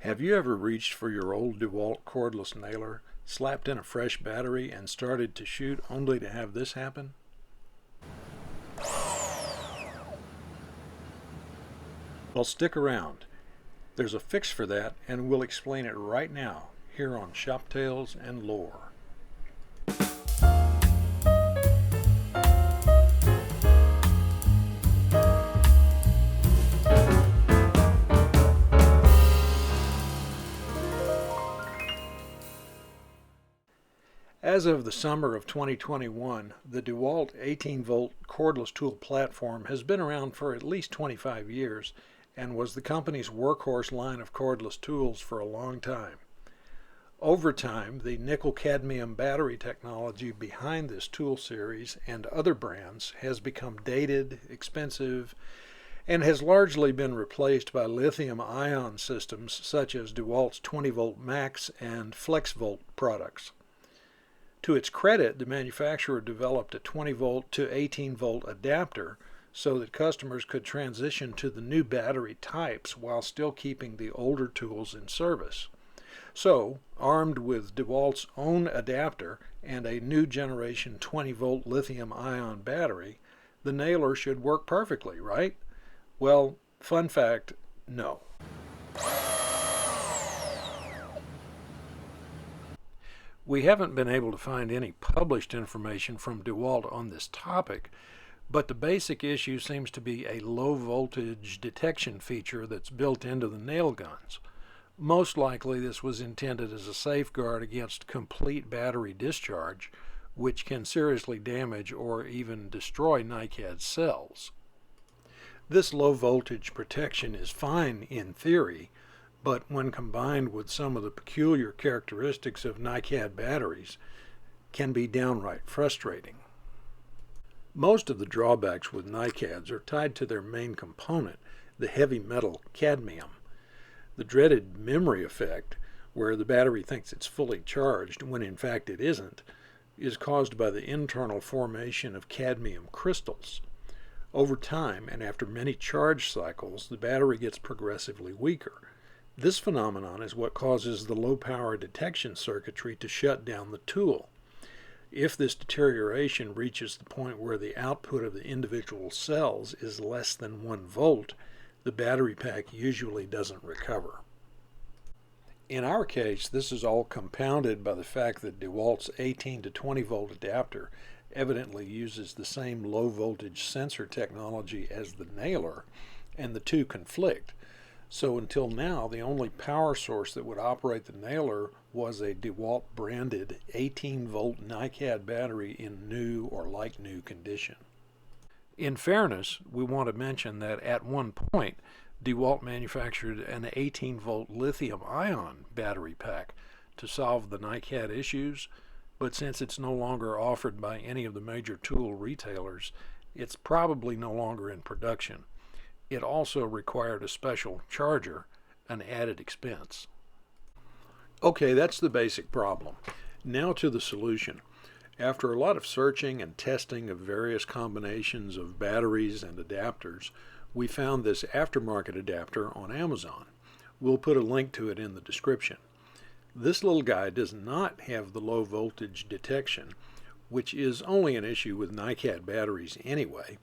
Have you ever reached for your old DeWalt cordless nailer, slapped in a fresh battery, and started to shoot only to have this happen? Well, stick around. There's a fix for that, and we'll explain it right now here on Shop Tales and Lore. As of the summer of 2021, the DeWalt 18-volt cordless tool platform has been around for at least 25 years and was the company's workhorse line of cordless tools for a long time. Over time, the nickel-cadmium battery technology behind this tool series and other brands has become dated, expensive, and has largely been replaced by lithium-ion systems such as DeWalt's 20-volt Max and FlexVolt products. To its credit, the manufacturer developed a 20-volt to 18-volt adapter so that customers could transition to the new battery types while still keeping the older tools in service. So, armed with DeWalt's own adapter and a new generation 20-volt lithium-ion battery, the nailer should work perfectly, right? Well, fun fact, no. We haven't been able to find any published information from DeWalt on this topic, but the basic issue seems to be a low voltage detection feature that's built into the nail guns. Most likely this was intended as a safeguard against complete battery discharge, which can seriously damage or even destroy NiCad cells. This low voltage protection is fine in theory, but when combined with some of the peculiar characteristics of NiCad batteries, can be downright frustrating. Most of the drawbacks with NiCads are tied to their main component, the heavy metal cadmium. The dreaded memory effect, where the battery thinks it's fully charged when in fact it isn't, is caused by the internal formation of cadmium crystals. Over time, and after many charge cycles, the battery gets progressively weaker. This phenomenon is what causes the low-power detection circuitry to shut down the tool. If this deterioration reaches the point where the output of the individual cells is less than 1 volt, the battery pack usually doesn't recover. In our case, this is all compounded by the fact that DeWalt's 18 to 20 volt adapter evidently uses the same low-voltage sensor technology as the nailer, and the two conflict. So until now, the only power source that would operate the nailer was a DeWalt-branded 18-volt NiCad battery in new or like new condition. In fairness, we want to mention that at one point, DeWalt manufactured an 18-volt lithium-ion battery pack to solve the NiCad issues, but since it's no longer offered by any of the major tool retailers, it's probably no longer in production. It also required a special charger, an added expense. Okay, that's the basic problem. Now to the solution. After a lot of searching and testing of various combinations of batteries and adapters, we found this aftermarket adapter on Amazon. We'll put a link to it in the description. This little guy does not have the low voltage detection, which is only an issue with NiCad batteries anyway,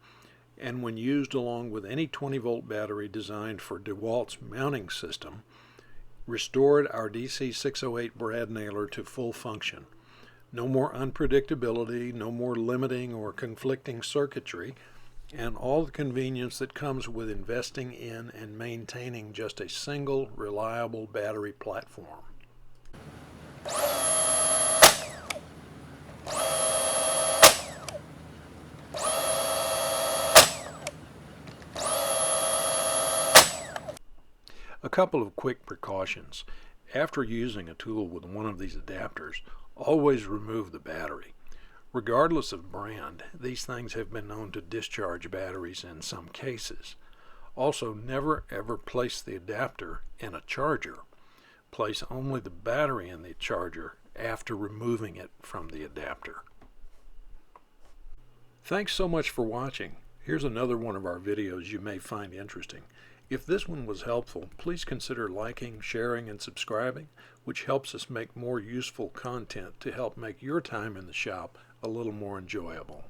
and when used along with any 20-volt battery designed for DeWalt's mounting system, restored our DC608 brad nailer to full function. No more unpredictability, no more limiting or conflicting circuitry, and all the convenience that comes with investing in and maintaining just a single reliable battery platform. A couple of quick precautions. After using a tool with one of these adapters, always remove the battery. Regardless of brand, these things have been known to discharge batteries in some cases. Also, never ever place the adapter in a charger. Place only the battery in the charger after removing it from the adapter. Thanks so much for watching. Here's another one of our videos you may find interesting. If this one was helpful, please consider liking, sharing, and subscribing, which helps us make more useful content to help make your time in the shop a little more enjoyable.